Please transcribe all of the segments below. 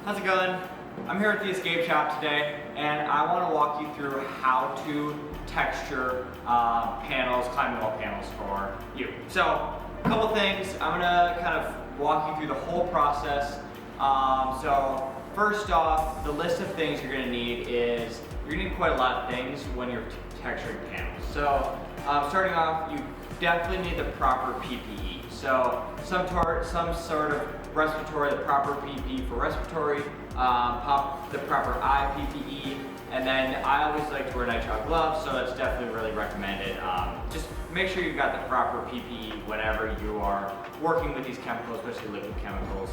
How's it going? I'm here at the Escape Shop today, and I want to walk you through how to texture panels, climbing wall panels for you. So, a couple things. I'm gonna kind of walk you through the whole process. So, first off, the list of things you're gonna need is you're gonna need quite a lot of things when you're texturing panels. So, starting off, you definitely need the proper PPE. So, some sort of respiratory, the proper PPE for respiratory, the proper eye PPE, and then I always like to wear nitrile gloves, so that's definitely really recommended. Just make sure you've got the proper PPE whenever you are working with these chemicals, especially liquid chemicals,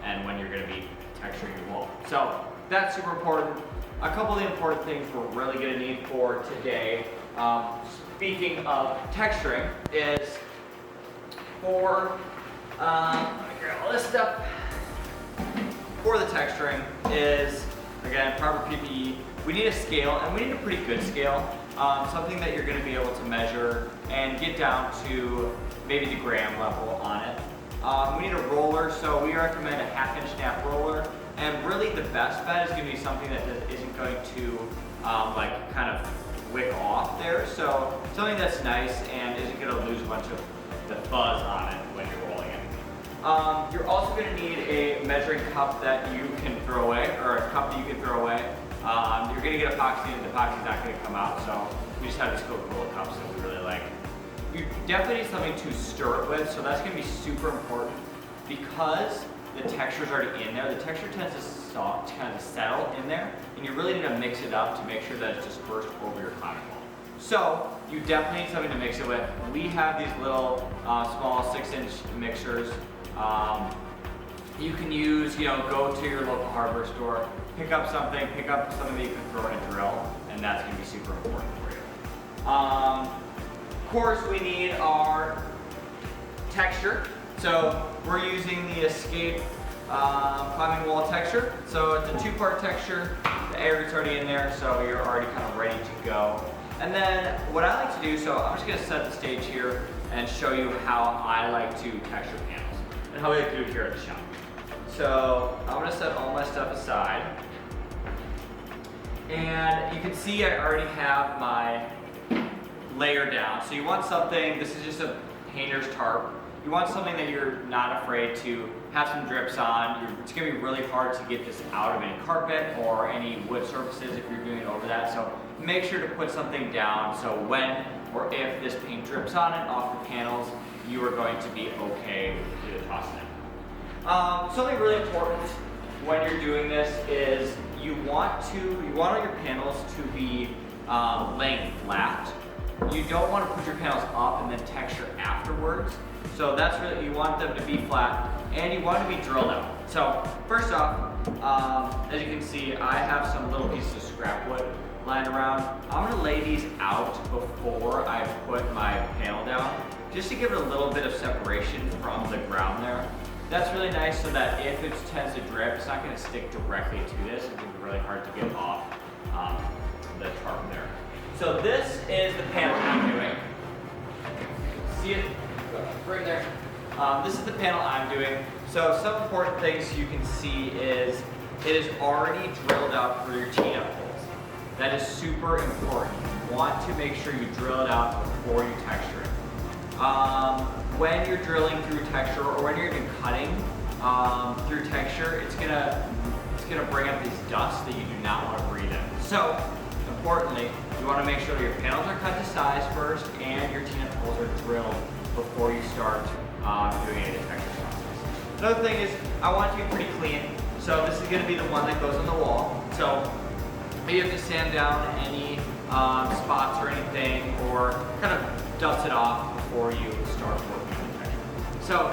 and when you're going to be texturing your wall. So that's super important. A couple of the important things we're really going to need for today, speaking of texturing, is for all this stuff for the texturing is, again, proper PPE. We need a scale, and we need a pretty good scale, something that you're going to be able to measure and get down to maybe the gram level on it. We need a roller, so we recommend a 1/2-inch snap roller, and really the best bet is going to be something that isn't going to like kind of wick off there, so something that's nice and isn't going to lose a bunch of the fuzz on it when you're rolling it. You're also going to need a measuring cup that you can throw away, or a cup that you can throw away. You're going to get epoxy, and the epoxy's not going to come out, so we just have these Coca-Cola cups that we really like. You definitely need something to stir it with, so that's going to be super important because the texture's already in there. The texture tends to settle in there, and you really need to mix it up to make sure that it's dispersed over your climbing wall. So you definitely need something to mix it with. We have these little small 6-inch mixers. You can use, go to your local hardware store, pick up something that you can throw in a drill, and that's going to be super important for you. Of course, we need our texture. So we're using the Escape Climbing Wall Texture. So it's a 2-part texture. The air is already in there, so you're already kind of ready to go. And then what I like to do, so I'm just going to set the stage here and show you how I like to texture panels and how we like to do it here at the shop. So I'm going to set all my stuff aside. And you can see I already have my layer down. So you want something, this is just a painter's tarp. You want something that you're not afraid to have some drips on. It's going to be really hard to get this out of any carpet or any wood surfaces if you're doing it over that. So make sure to put something down so when or if this paint drips on it off the panels, you are going to be okay with tossing it. Something really important when you're doing this is you want all your panels to be laying flat. You don't want to put your panels up and then texture afterwards. So that's really, you want them to be flat and you want them to be drilled out. So first off, as you can see, I have some little pieces of scrap wood lying around. I'm going to lay these out before I put my panel down, just to give it a little bit of separation from the ground there. That's really nice so that if it tends to drip, it's not going to stick directly to this. It's going to be really hard to get off the tarp there. So this is the panel I'm doing. See it right there? This is the panel I'm doing. So some important things you can see is it is already drilled out through your T-nut holes. That is super important. You want to make sure you drill it out before you texture it. When you're drilling through texture, or when you're even cutting through texture, it's gonna bring up these dusts that you do not want to breathe in. So, importantly, you want to make sure that your panels are cut to size first, and your T-nut holes are drilled before you start doing any of the texture process. Another thing is, I want it to be pretty clean. So this is going to be the one that goes on the wall. So you have to sand down any spots or anything, or kind of dust it off before you start working on the texture. So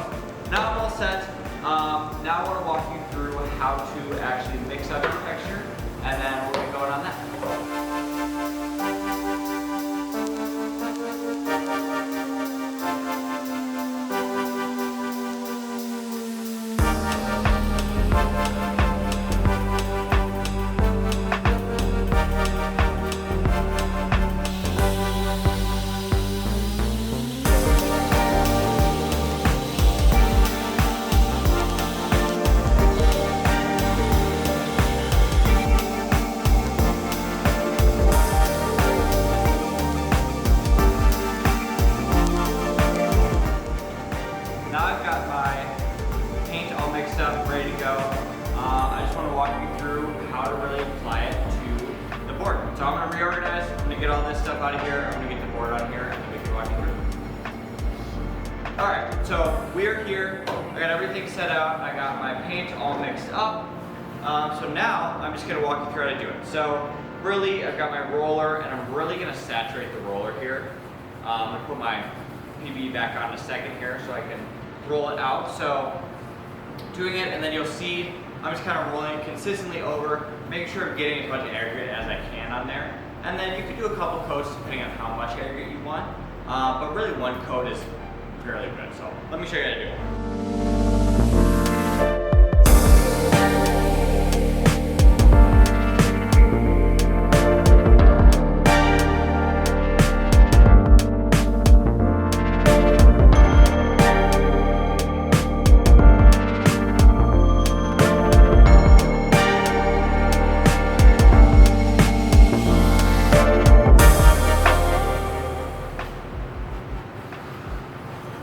now I'm all set. Now I want to walk you through how to actually mix up your texture, and then we'll get going on that. out of here. I'm gonna get the board on here and then we can walk you through. All right, so we're here. I got everything set out. I got my paint all mixed up. So now I'm just gonna walk you through how to do it. So really, I've got my roller and I'm really gonna saturate the roller here. I'm gonna put my PB back on in a second here so I can roll it out. So doing it, and then you'll see I'm just kind of rolling consistently over, making sure I'm getting as much aggregate as I can on there. And then you can do a couple coats depending on how much aggregate you want. But really one coat is fairly good. So let me show you how to do it.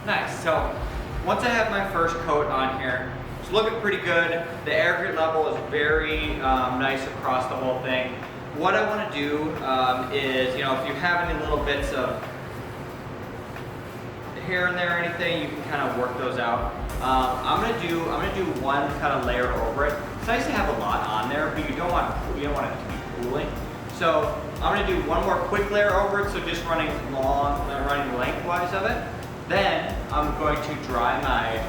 Nice, so once I have my first coat on here, it's looking pretty good. The aggregate level is very nice across the whole thing. What I want to do is, if you have any little bits of hair in there or anything, you can kind of work those out. I'm gonna do one kind of layer over it. It's nice to have a lot on there, but you don't want it to be pooling. So I'm gonna do one more quick layer over it, so just running lengthwise of it. Then I'm going to dry my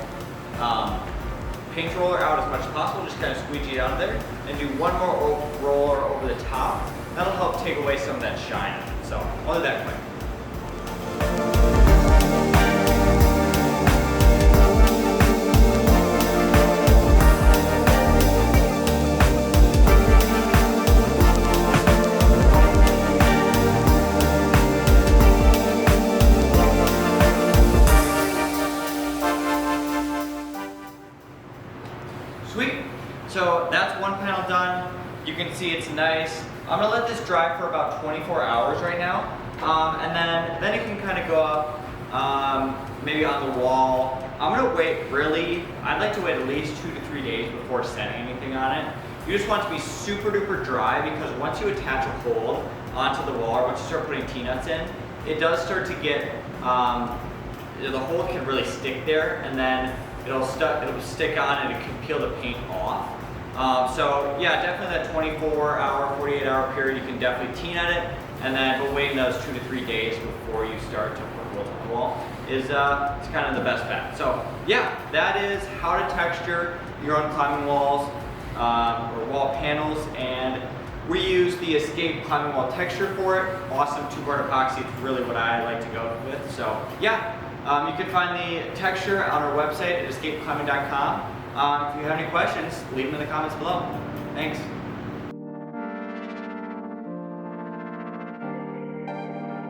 paint roller out as much as possible, just kind of squeegee it out of there, and do one more roller over the top. That'll help take away some of that shine. So I'll do that quick. Sweet. So that's one panel done. You can see it's nice. I'm gonna let this dry for about 24 hours right now. And then it can kind of go up maybe on the wall. I'm gonna wait I'd like to wait at least 2 to 3 days before setting anything on it. You just want it to be super duper dry, because once you attach a hold onto the wall, or once you start putting T-nuts in, it does start to get, the hold can really stick there, and then it'll stick on and it can peel the paint off. So yeah, definitely that 24-hour, 48-hour period, you can definitely T-nut it, and then waiting those 2 to 3 days before you start to put holds on the wall is it's kind of the best bet. So yeah, that is how to texture your own climbing walls or wall panels, and we use the Escape Climbing Wall Texture for it. Awesome 2-part epoxy, it's really what I like to go with. So yeah. You can find the texture on our website at escapeclimbing.com. If you have any questions, leave them in the comments below. Thanks.